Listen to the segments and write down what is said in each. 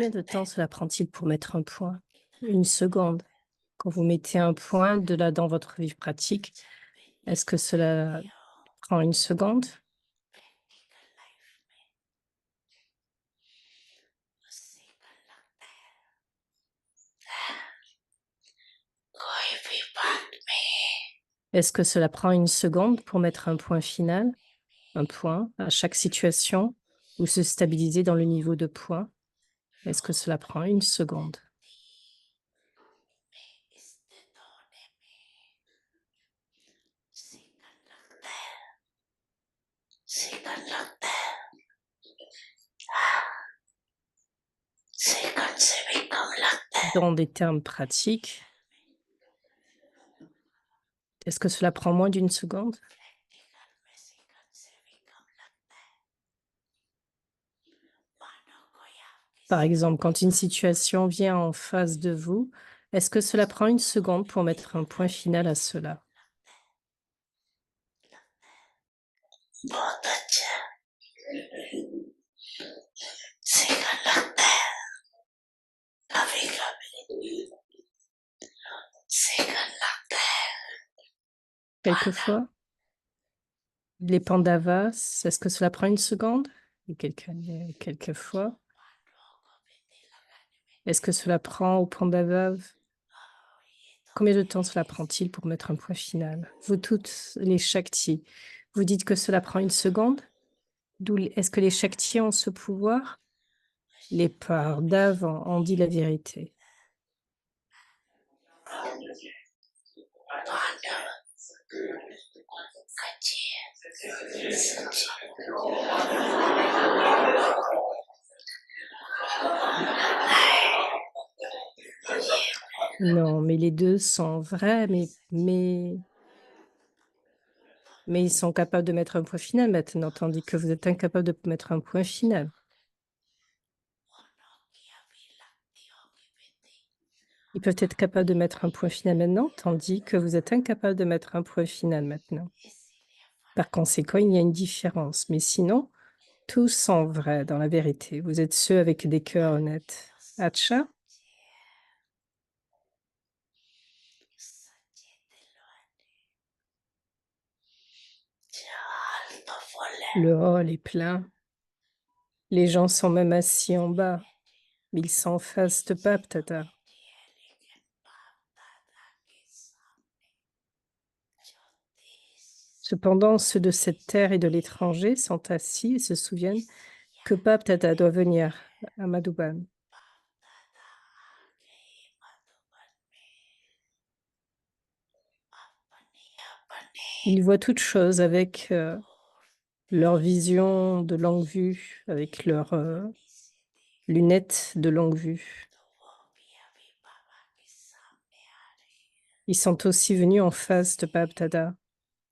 Combien de temps cela prend-il pour mettre un point? Une seconde. Quand vous mettez un point de là dans votre vie pratique, est-ce que cela prend une seconde? Est-ce que cela prend une seconde pour mettre un point final, un point à chaque situation ou se stabiliser dans le niveau de point? Est-ce que cela prend une seconde? Dans des termes pratiques, est-ce que cela prend moins d'une seconde? Par exemple, quand une situation vient en face de vous, est-ce que cela prend une seconde pour mettre un point final à cela? बहुत अच्छा सेकंड लगता है कभी कभी सेकंड लगता है Quelquefois, les pandavas, est-ce que cela prend une seconde? Et quelquefois, est-ce que cela prend au pandavas? Combien de temps cela prend-il pour mettre un point final? Vous toutes les Shaktis, vous dites que cela prend une seconde? Est-ce que les Shaktis ont ce pouvoir? Les Pandavas ont dit la vérité. Non, mais les deux sont vrais, mais ils sont capables de mettre un point final maintenant, tandis que vous êtes incapable de mettre un point final. Ils peuvent être capables de mettre un point final maintenant, tandis que vous êtes incapable de mettre un point final maintenant. Par conséquent, il y a une différence. Mais sinon, tous sont vrais dans la vérité. Vous êtes ceux avec des cœurs honnêtes. Acha? Le hall est plein. Les gens sont même assis en bas. Ils sont en face de Baptata. Cependant, ceux de cette terre et de l'étranger sont assis et se souviennent que Baptata doit venir à Madhuban. Ils voient toutes choses avec leur vision de longue vue, avec leurs lunettes de longue vue. Ils sont aussi venus en face de Baptata,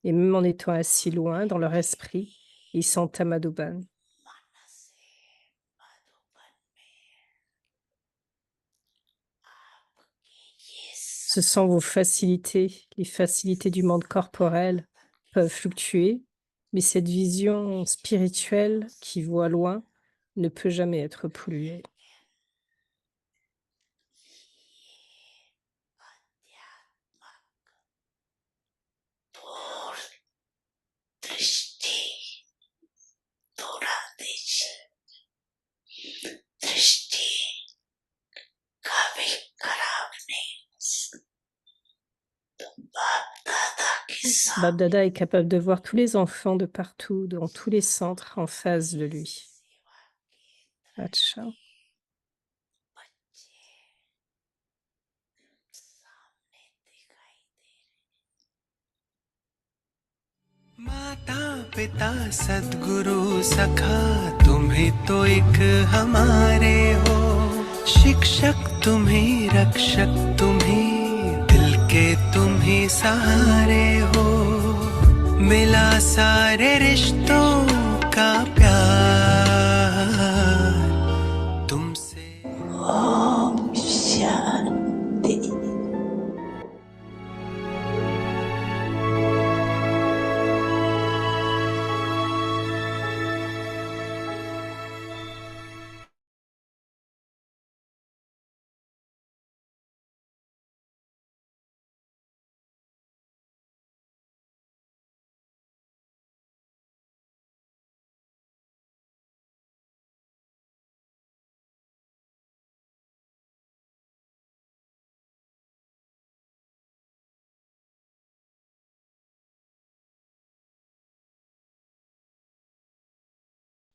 et même en étant assis loin dans leur esprit, ils sont à Madhuban. Ce sont vos facilités. Les facilités du monde corporel peuvent fluctuer, mais cette vision spirituelle qui voit loin ne peut jamais être polluée. दृष्टि थोड़ा दृष्टि कभी खराब नहीं बाप दादा के साथ Babdada est capable de voir tous les enfants de partout, dans tous les centres en face de lui. Acha. माता पिता सद्गुरु सखा तुम्हें तो एक हमारे हो शिक्षक तुम्हें रक्षक तुम्हें दिल के तुम्हें सहारे हो मिला सारे रिश्तों का प्यार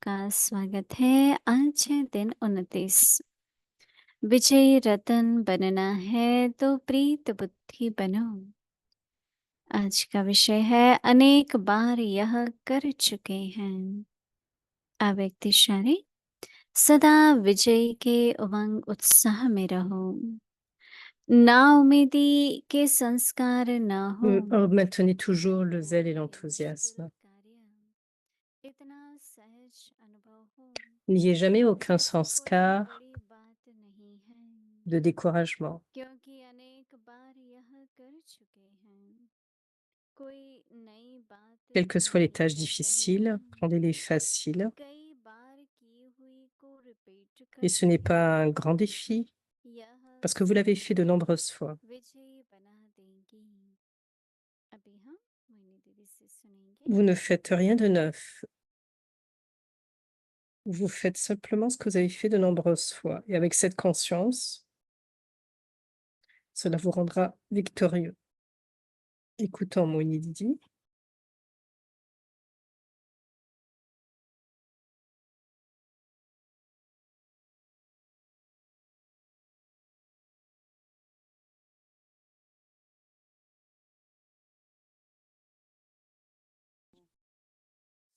आपका स्वागत है। आज है दिन 29। विजयी रतन बनना है तो प्रीत बुद्धि बनो। आज का विषय है अनेक बार यह कर चुके हैं। अव्यक्तिशाली सदा विजय के उमंग उत्साह में रहो। नाउम्मीदी के संस्कार न हो। Maintenez toujours le zèle et l'enthousiasme. इतना सहज अनुभव हो N'ayez jamais aucun कोई sanskar बड़ी बात नहीं है de découragement. क्योंकि अनेक बार यह कर चुके हैं। कोई नई बात Quelles que soient नहीं les tâches कर रहे difficiles, हैं। prenez-les faciles. कई बार की हुई को रिपीट Et ce n'est करके pas un grand défi, यह parce que vous l'avez fait de nombreuses fois. विजयी बना देंगी। अभी हम मोहिनी दीदी से सुनेंगे। Vous ne faites rien de neuf. Vous faites simplement ce que vous avez fait de nombreuses fois. Et avec cette conscience, cela vous rendra victorieux. Écoutons Moini Didi.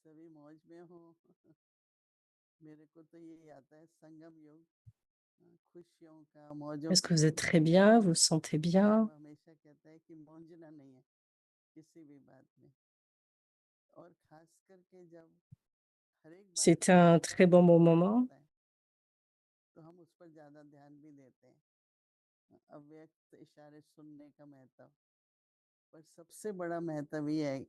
सभी मौज में हो। मेरे को तो ये आता है संगम योग, खुशियों का, मौजों Est-ce का que vous êtes संगम। très bien? Vous vous sentez वो bien? हमेशा कहता है कि मौजना नहीं है किसी भी बात में, और खास करके जब हर एक बात C'est का un très bon अनुभव moment. होता है तो हम उस पर ज्यादा ध्यान भी देते हैं। अव्यक्त इशारे सुनने का महत्व, पर सबसे बड़ा महत्व ये है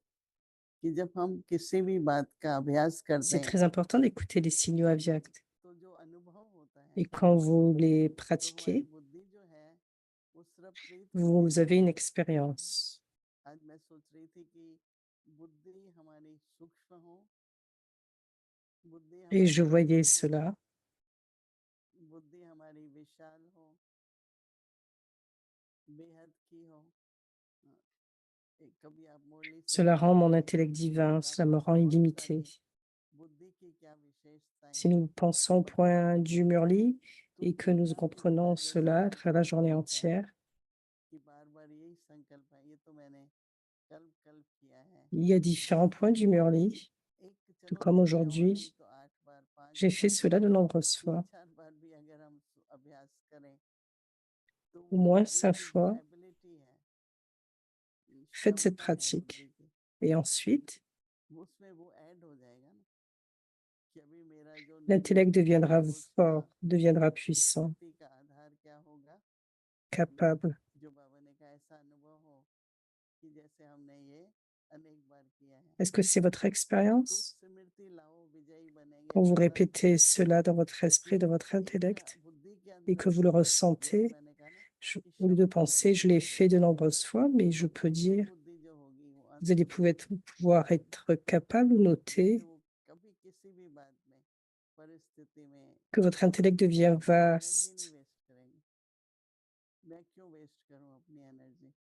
कि जब हम किसी भी बात का अभ्यास करते C'est हैं très important d'écouter les signaux aviacts. तो जो अनुभव होता है Et quand vous les तो हमारी pratiquez, बुद्धि जो है वो सिर्फ प्रीत बुद्धि vous avez नहीं une है। expérience. आज मैं सोच रही थी कि बुद्धि हमारी सूक्ष्म हो, बुद्धि Et je हमारी voyais गहन हो, cela. बुद्धि हमारी विशाल हो, बेहद की हो। कभी आप मुरली से Cela rend mon गुजरते intellect हैं divin, और cela me आपको rend बहुत illimité. सारी बुद्धि की क्या विशेषताएं Si हैं nous pensons au वो पता point लगती du है। Murli तो et que उसमें nous ध्यान comprenons केंद्रित जैसे cela à travers la journée संकल्प है entière, कि बार बार यही संकल्प है, ये तो मैंने कल्प कल्प किया है। il y a différents points du Murli, एक tout चलो comme दिन में और नहीं aujourd'hui. तो 8 बार, 5 J'ai fait बार, cela de nombreuses 3 fois, 4 बार भी अगर हम अभ्यास करें तो au वो moins बुद्धि 5 की जो fois. एबिलिटी है, Faites cette क्षमता है pratique. बुद्धि की, Et ensuite, उसमें वो ऐड हो जाएगा ना कि अभी मेरा जो l'intellect निर्णय है deviendra उसका fort, deviendra puissant, स्थिति का आधार क्या होगा। capable. जो बाबा ने कहा ऐसा अनुभव हो कि जैसे हमने ये अनेक बार किया है। Est-ce que c'est votre तो expérience? स्मृति लाओ, विजयी बनेंगे Quand vous तुरंत। répétez cela dans votre esprit, dans votre एक intellect, बुद्धि के et अंदर que vous le जैसे ressentez, मैंने कहा ना कि au lieu de क्षमता penser, बढ़ती je l'ai जाएगी, fait de nombreuses fois, mais तो je peux ऐसी dire, बुद्धि जो होगी वो vous allez pouvoir être capable ou जैसे noter वो कभी किसी भी बात में, परिस्थिति में que votre intellect devient अपनी एनर्जी नहीं vaste. वेस्ट करेंगे। मैं क्यों वेस्ट करूं अपनी एनर्जी।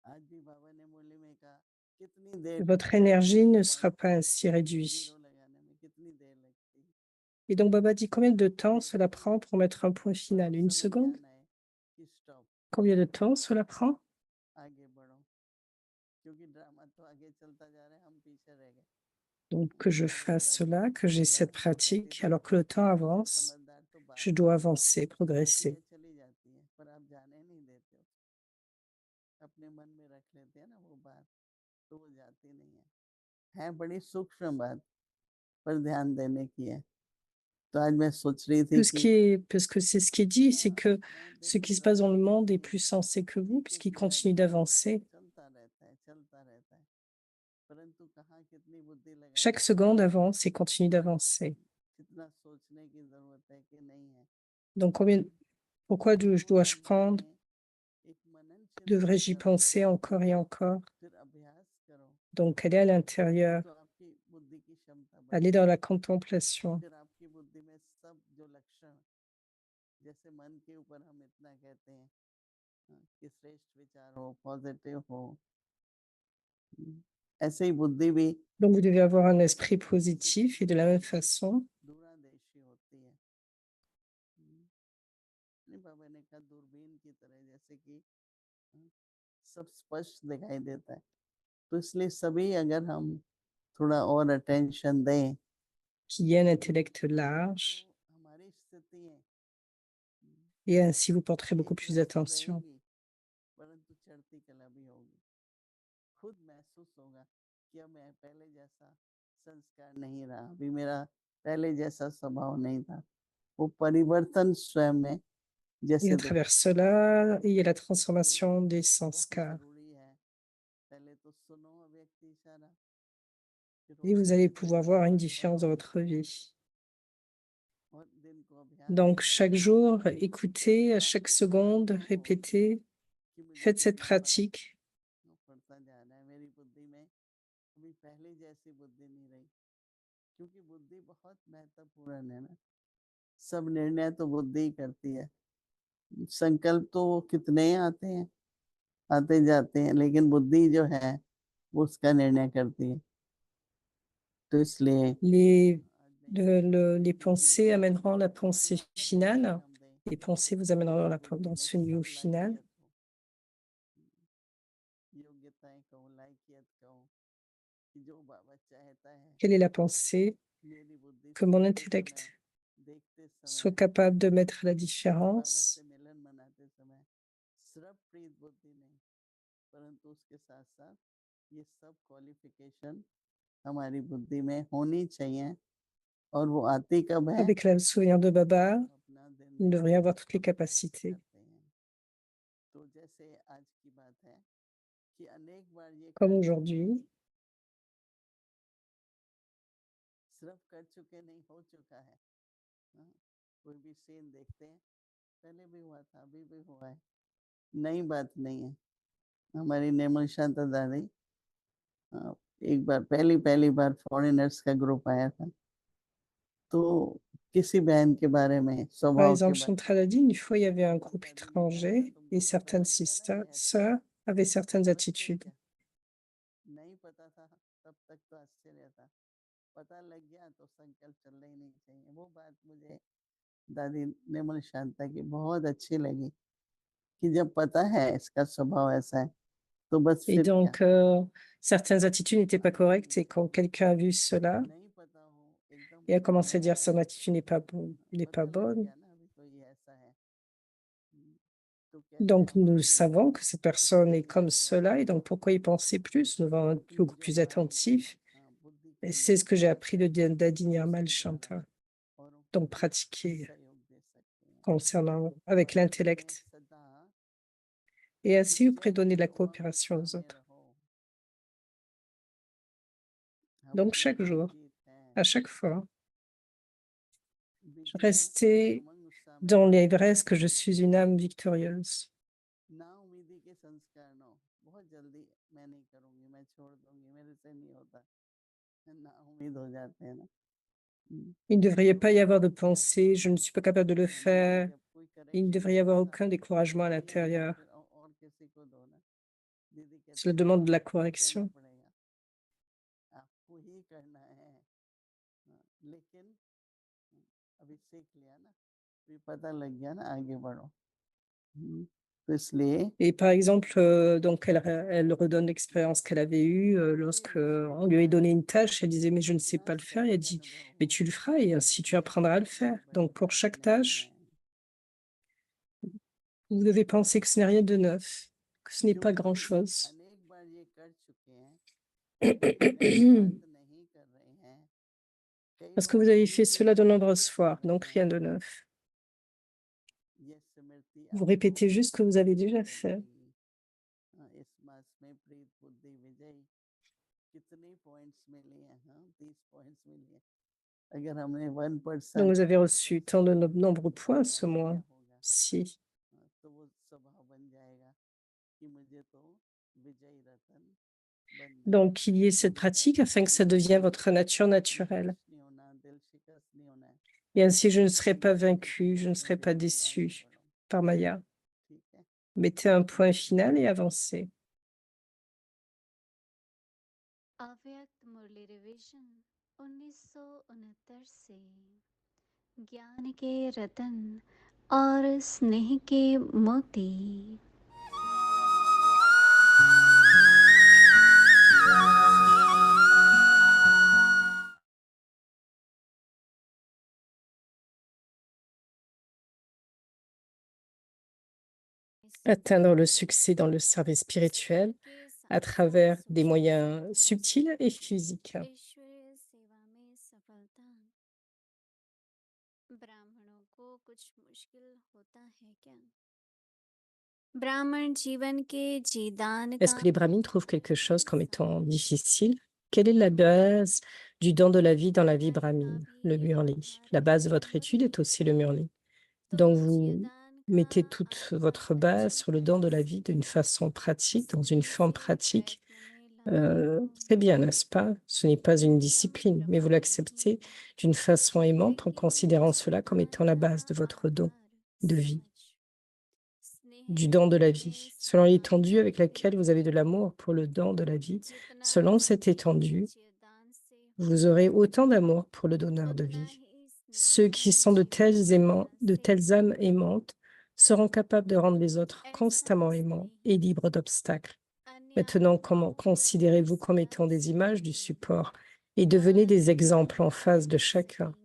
आज भी बाबा ने मुरली में कहा कितनी देर Votre लगती है énergie ne point sera pas ainsi zero réduite. लगाने में, कितनी देर लगती है। Et donc Baba dit combien de तो temps मैं cela कहती prend हूँ pour mettre un point कि final? उस Une समय seconde? ध्यान आए कि stop, Combien de temps cela prend? आगे बढ़ो, क्योंकि ड्रामा तो आगे चलता जा रहा है, हम पीछे रह गए। Donc que je fasse cela, que j'ai cette pratique, alors que le temps सबसे avance, समझदार तो बात je dois avancer, आती progresser. है चली जाती है, पर आप जाने नहीं देते हो, अपने मन में रख लेते हैं ना वो बात, तो वो जाती नहीं है बड़ी सूक्ष्म बात, पर ध्यान देने की है। तो आज मैं सोच रही थी Tout ce कि qui est, parce que c'est ce qui est dit, c'est que मैं ce देखो qui se passe dans le drama monde est देखती plus हूँ, sensé que vous, एक एक puisqu'il मिनट continue d'avancer. चलता रहता है, चलता रहता है, परंतु कहाँ कितनी बुद्धि Chaque लगानी, seconde avance et continue d'avancer. कितना सोचने की जरूरत है कि नहीं है। Donc pourquoi तो वो dois-je चीजों prendre? में एक मनन चिंतन Devrais-je y करो, penser encore et encore? फिर अभ्यास करो, Donc aller à l'intérieur, तो आपकी बुद्धि की क्षमता aller dans बढ़ेगी। la contemplation. फिर आपकी बुद्धि में सब जो लक्षण, जैसे मन के ऊपर हम इतना कहते हैं कि श्रेष्ठ विचार हो, पॉजिटिव हो, ऐसे ही बुद्धि भी Donc, vous devez avoir un esprit positif et de la même façon, दूरदर्शी होती है। नहीं, बाबा ने कहा दूरबीन की तरह, जैसे कि सब स्पष्ट दिखाई देता है। तो इसलिए सभी अगर हम थोड़ा और अटेंशन दें qu'il y ait un intellect तो large, हमारी स्थितियाँ et ainsi vous porterez beaucoup एक plus रस तो d'attention. रहेगी, परंतु चढ़ती कला भी होगी। खुद महसूस होगा कि अब मैं पहले जैसा संस्कार नहीं रहा, अभी मेरा पहले जैसा स्वभाव नहीं था। वो परिवर्तन स्वयं में Et जैसे à दिख travers cela, il y a la transformation des बहुत sanskars. ज़रूरी है। पहले तो सुनो अव्यक्त इशारा, फिर Et होता vous allez जाए pouvoir voir une और différence dans बढ़ो votre vie. और दिन को अभ्यास भी Donc, करो chaque jour, écoutez, à बात chaque कुछ अलग seconde, ना हो répétez, कि मुझे faites cette कितना फर्क pratique. पड़ता जा रहा है मेरी बुद्धि में। अभी पहले जैसी बुद्धि नहीं रही, क्योंकि बुद्धि बहुत महत्वपूर्ण है ना। सब निर्णय तो बुद्धि ही करती है। संकल्प तो कितने ही आते हैं, आते जाते हैं, लेकिन बुद्धि जो है वो उसका निर्णय करती है। तो इसलिए Les, आज नहीं les कि pensées amèneront la pensée इतना finale. अटेंशन हम दें Les pensées vous amèneront कि dans बुद्धि में ce niveau सब final. लायकियत हो, योग्यताएं कहो, लायकियत कहो, कि जो बाबा चाहता है Quelle est la pensée? मेरी बुद्धि Que mon सुनते intellect समय, देखते soit समय, capable de mettre la बाबा différence. से मिलन मनाते समय सिर्फ प्रीत बुद्धि नहीं, परंतु उसके साथ साथ ये सब क्वालिफिकेशन हमारी बुद्धि में होनी चाहिए। और वो आती कब है? Avec le souvenir de Baba, हम अपना दिन nous devrions avoir toutes les अभ्यास capacités. करते हैं। तो जैसे आज की बात है कि अनेक बार ये Comme कर चुके aujourd'hui, हैं, सिर्फ कर चुके नहीं, हो चुका है। हाँ, कोई भी सीन देखते हैं, पहले भी हुआ था, अभी भी हुआ है, नई बात नहीं है। हमारी निर्मल शांता दादी एक बार पहली बार फॉरेनर्स का ग्रुप आया था, तो किसी बहन के बारे में, par स्वभाव के exemple, बारे Chantal a dit, une fois, il y avait un में groupe दादी ने कहा था, étranger et तुमको तो पता certaines लग गया ना ये ऐसा sœurs avaient certaines समझते हैं attitudes. क्या? नहीं पता था तब तक तो आश्चर्य था, पता लग गया तो संकल्प चलना ही नहीं चाहिए। वो बात मुझे दादी निर्मल शांता की बहुत अच्छी लगी कि जब पता है इसका स्वभाव ऐसा है तो बस Et फिर क्या। donc, certaines attitudes n'étaient pas correctes et quand quelqu'un a vu cela नहीं पता हो एकदम et a पता commencé à लग dire गया, son attitude n'est pas पता लग bonne, गया ना अभी तो ये ऐसा है। तो कैसे donc हम nous अपनी savons que cette personne est comme स्थितियों को cela et donc pourquoi y penser plus? Nous devons être अपनी beaucoup जो plus हमारी attentifs. बुद्धि Et केंद्र c'est ce que j'ai appris de Dadi Nirmal उसके द्वारा Shanta. औरों को Donc भी pratiquer सहयोग दे सकते हैं। concernant और avec इसमें l'intellect. सदा Et ainsi, vous pourrez निश्चय donner de la पूर्वक coopération aux बने autres. रहो। Donc हमारी chaque यही jour, जीत है। à chaque fois, विजयो restez उमंग उत्साह में dans भरे l'ivresse que je suis une âme victorieuse. ना उम्मीदी के संस्कार न हो। बहुत जल्दी मैं नहीं करूंगी, मैं छोड़ दूंगी, मेरे से नहीं होता, ना उम्मीद हो जाते हैं ना। Il ne devrait pas y avoir de pensée, je ne suis pas capable de le लेकिन faire. जब कोई Il ne correction devrait y avoir मांगता aucun découragement à नहीं होता तो l'intérieur. फिर और किसी को दो ना। दीदी कहती Cela है demande नहीं de la आपको ही करना correction. पड़ेगा, आपको ही करना है। लेकिन अभी सीख लिया ना, फिर पता लग गया ना, आगे बढ़ो। तो इसलिए Et par exemple, donc elle redonne l'expérience qu'elle avait eue lorsque on lui a donné une tâche, elle disait mais je ne sais pas le faire. Et elle dit mais tu le feras et ainsi tu apprendras à le faire. Donc pour chaque tâche, vous devez penser que ce n'est rien de neuf, que ce n'est pas क्योंकि grand-chose. अनेक बार ये कर चुके हैं, नई बात नहीं कर रहे हैं। कई Parce que बार vous avez उन्हीं fait के cela de प्रति nombreuses ये कर fois, रहे donc rien हैं। de neuf. ये स्मृति Vous आपको répétez juste ce que vous avez déjà मिलते fait. रहेगी। इस मास में प्रीत बुद्धि विजय कितने पॉइंट्स मिली हैं? 30 पॉइंट्स मिली हैं। अगर हमने 1% Donc vous avez reçu tant de nombreux points ce तो क्या होगा? mois-ci. तो वो स्वभाव बन जाएगा कि मुझे तो विजयी रतन बनना है। Donc qu'il y ait cette मुझे pratique afin que ça devienne votre nature naturelle. निराश नहीं होना, दिल शिकस्त नहीं होना है। Et ainsi, je ne serai pas संकल्प vaincue, je ne serai pas लेके आगे déçue बढ़ो। par Maya. ठीक है, Mettez un point final et avancez. Daily revision 1969 से ज्ञान के रतन और स्नेह के मोती। Atteindre le succès dans le service spirituel à travers des moyens subtils et physiques. ईश्वरीय सेवा में सफलता। ब्राह्मणों को कुछ मुश्किल होता है क्या? ब्राह्मण जीवन के जीदान Est-ce का que les brahmines trouvent quelque chose comme étant difficile? Quelle est la base du don de la vie dans la vie brahmine? Le murli. La base de votre étude est aussi le murli. Donc vous mettez toute votre base sur le don de la vie d'une façon pratique, dans une forme pratique. Très bien, n'est-ce pas? Ce n'est pas une discipline, mais vous l'acceptez d'une façon aimante en considérant cela comme étant la base de votre don de vie, du don de la vie. Selon l'étendue avec laquelle vous avez de l'amour pour le don de la vie, selon cette étendue, vous aurez autant d'amour pour le donneur de vie. Ceux qui sont de telles âmes aimantes seront capables de rendre les autres constamment aimants et libres d'obstacles. Maintenant, comment considérez-vous comme étant des images du support et devenez des exemples en face de chacun.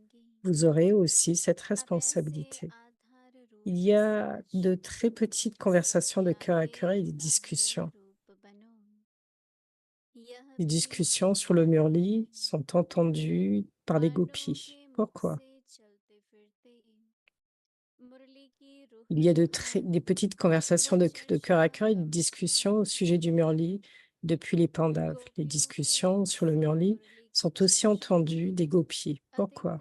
Vous aurez aussi cette responsabilité. Il y a de très petites conversations de cœur à cœur et des discussions. Les discussions sur le murli sont entendues par les gopis. Pourquoi? Il y a des petites conversations de cœur à cœur et des discussions au sujet du murli depuis les Pandavas. Les discussions sur le murli sont aussi entendues des gopis. Pourquoi?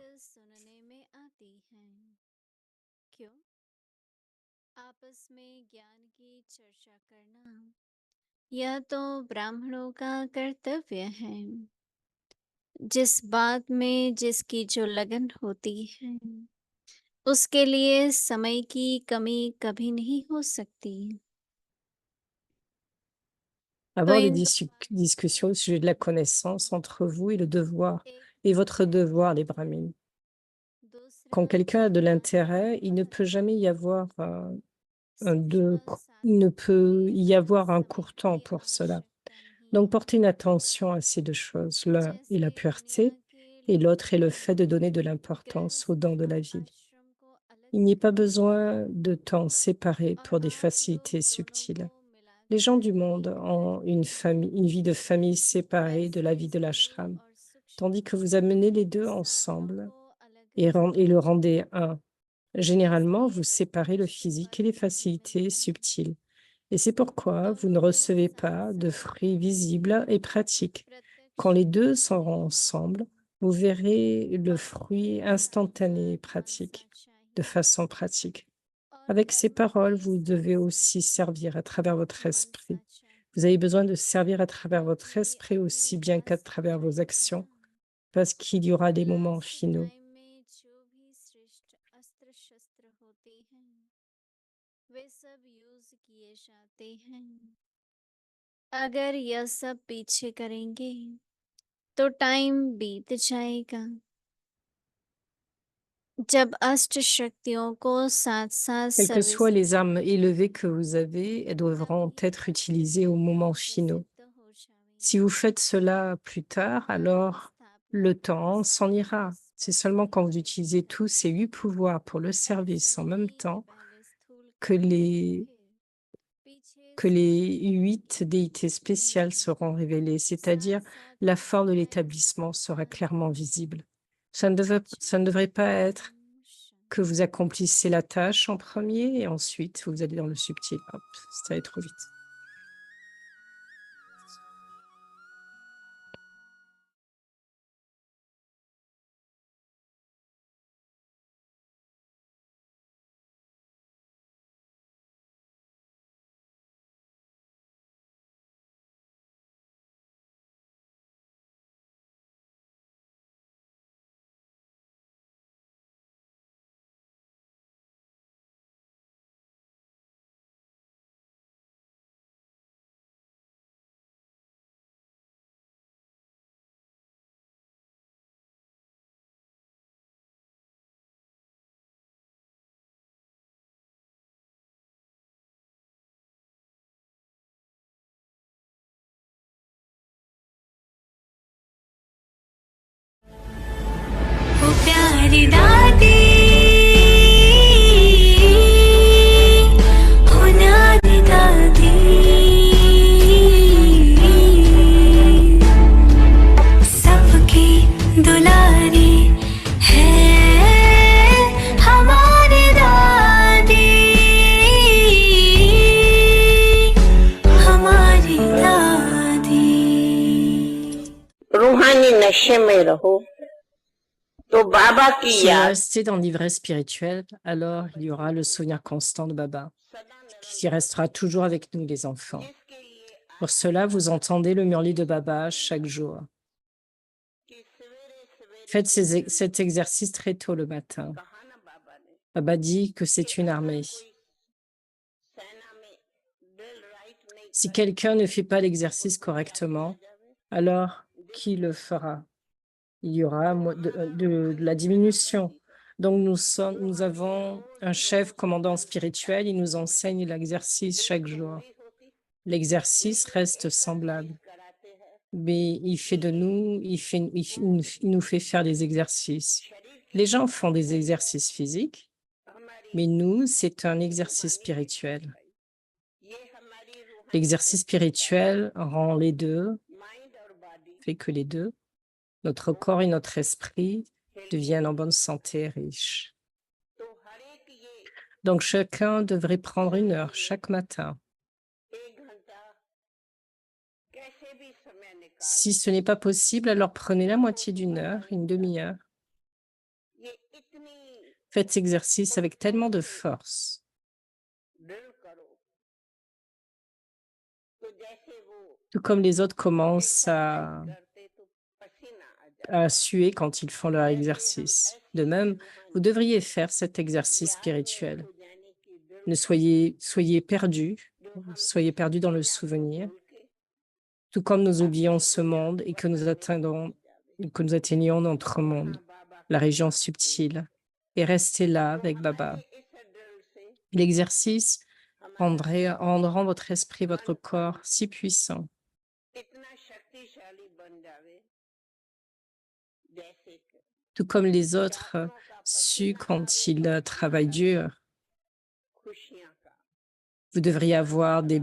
आपस में ज्ञान की चर्चा करना यह तो ब्राह्मणों का कर्तव्य है। जिस बात में जिसकी जो लगन होती है उसके लिए समय की कमी कभी नहीं हो सकती। Avoir des in discussions au sujet de la connaissance entre vous et le devoir, et votre devoir, les brahmines. Quand quelqu'un a de l'intérêt, il ne peut jamais y avoir il ne peut y avoir un court temps pour cela. Donc, portez une attention à ces deux choses. L'un est la pureté et l'autre est le fait de donner de l'importance aux dons de la vie. Il n'y a pas besoin de temps séparé pour des facilités subtiles. Les gens du monde ont une vie de famille séparée de la vie de l'ashram, tandis que vous amenez les deux ensemble et le rendez un. Généralement, vous séparez le physique et les facilités subtiles. Et c'est pourquoi vous ne recevez pas de fruits visibles et pratiques. Quand les deux seront ensemble, vous verrez le fruit instantané et pratique, de façon pratique. Avec ces paroles, vous devez aussi servir à travers votre esprit. Vous avez besoin de servir à travers votre esprit aussi bien qu'à travers vos actions, parce qu'il y aura des moments finaux. अगर यह सब पीछे करेंगे तो टाइम बीत जाएगा। जब अष्ट शक्तियों को साथ साथ Quelles que soient service les armes élevées que vous avez, elles devront être utilisées au moment finaux. Si vous faites cela plus tard, alors le temps s'en ira. C'est seulement quand vous utilisez tous ces 8 pouvoirs pour le service en même temps que les 8 déités spéciales seront révélées, c'est-à-dire la forme de l'établissement sera clairement visible. Ça ne devrait pas être que vous accomplissez la tâche en premier et ensuite vous allez dans le subtil. Hop, ça va trop vite. नशे में रहो तो बाबा की Si vous याद restez dans l'ivresse spirituelle, alors il y aura le souvenir constant de Baba, qui restera toujours avec nous, les enfants. जिसके लिए Pour cela, vous entendez le murli de Baba chaque jour. कि सवेरे सवेरे Faites cet exercice très tôt le matin. कहा ना बाबा ने Baba dit que c'est une armée. कोई सेना में ड्रिल राइट नहीं Si quelqu'un ne fait pas l'exercice correctement, alors qui le fera? Il y aura de la diminution. Donc nous avons un chef commandant spirituel, il nous enseigne l'exercice chaque jour. L'exercice reste semblable, कराते हैं mais il fait de nous, il nous fait faire des exercices. Les gens font des exercices physiques, हमारी mais nous, c'est un exercice spirituel. ये हमारी रूहानी L'exercice spirituel rend les deux, mind और body fait que les deux, notre corps et notre esprit, deviennent en bonne santé et riches. तो हर एक ये Donc chacun devrait prendre 1 heure chaque matin. 1 घंटा कैसे भी समय निकाल Si ce n'est pas possible, alors prenez la moitié d'1 heure, une demi-heure. ये इतनी Faites cet exercice avec tellement de force. Drill करो तो जैसे वो Tout comme les autres commencent exercise करते तो पसीना आ जाए à suer quand ils font leur exercice. De même, vous devriez faire cet exercice spirituel. हो जाने की drill Ne soyez perdus dans le souvenir, tout comme nous oublions ce monde et que nous atteignions notre monde, la région subtile, et restez là avec Baba. इस ड्रिल से L'exercice rendra votre esprit, votre corps si puissant, इतना शक्तिशाली बन जावे जैसे कि tout comme les autres su quand ils travaillent dur. खुशियां का Vous devriez avoir des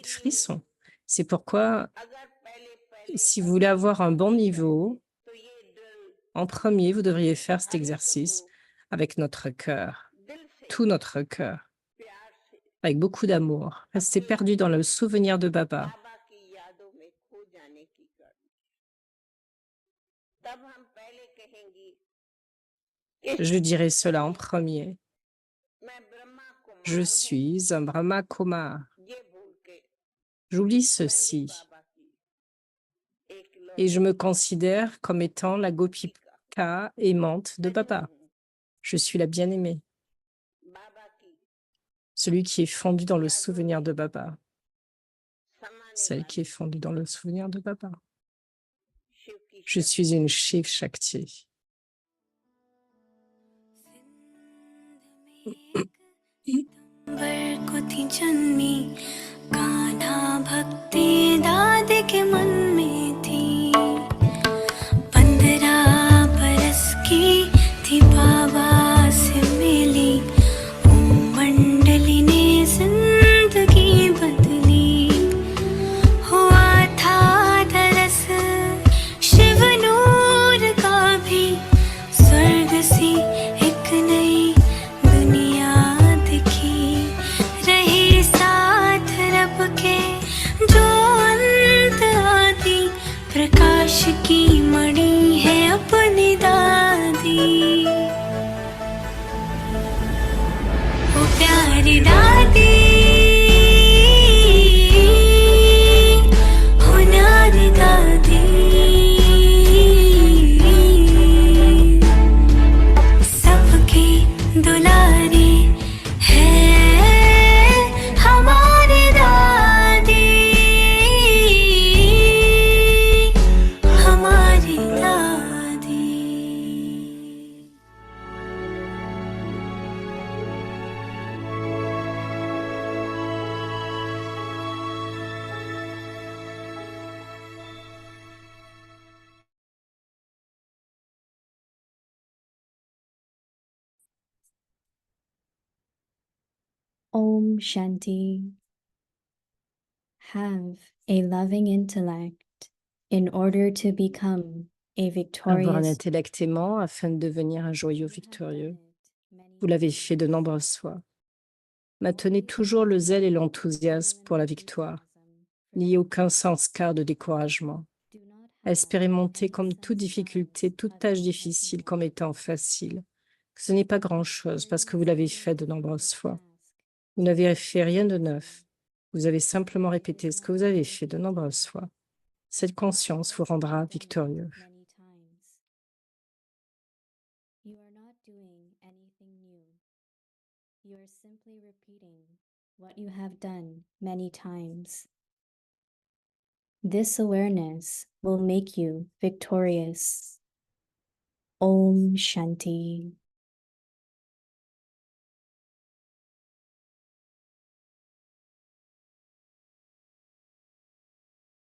frissons. C'est pourquoi, अगर पहले si vous voulez avoir un bon niveau, तो ये drill en premier, vous devriez faire cet exercice avec notre cœur, दिल से tout notre cœur, प्यार से avec beaucoup d'amour. Restez perdus dans le souvenir de Baba. बाबा की यादों में खो जाने की करनी तब हम पहले कहेंगी Je dirai cela en premier. मैं ब्रह्मा कुमार Je हूँ, suis un Brahma Kumar. ये भूल के J'oublie मैं भी ceci बाबा की एक et je me considère comme étant la Gopika aimante de Baba. Je suis la bien-aimée, बाबा की celui qui est fondu dans le souvenir de Baba, समाने celle qui est fondue dans le souvenir de Baba. Shiv की Je suis une Shiv Shakti. सितंबर को थी जन्मी कान्हा भक्ति दादी के मन में थी 15 बरस की थी बाबा से मिली मंडली ने जिंदगी बदली हुआ था दरस शिव नूर का भी स्वर्ग सी एक नई दुनिया दिखी रही साथ रब के जो अंत आदि प्रकाश की मणि है अपनी दादी ओ प्यारी दादी हो न्यारी दादी सबकी दुलारी है हमारी दादी हमारी दादी Om Shanti. Have a loving intellect in order to become a Avoir un victorious. intellect aimant afin de devenir un joyau victorieux. Vous l'avez fait de nombreuses fois. Maintenez toujours le zèle et l'enthousiasme pour la victoire. N'ayez aucun sanskar de découragement. à expérimenter comme toute difficulté, toute tâche difficile comme étant facile. Ce n'est pas grand-chose parce que vous l'avez fait de nombreuses fois. Vous n'avez fait rien de neuf. Vous avez simplement répété ce que vous avez fait de nombreuses fois. Cette conscience vous rendra victorieux. You are not doing anything new. You are simply repeating what you have done many times. This awareness will make you victorious. Om Shanti.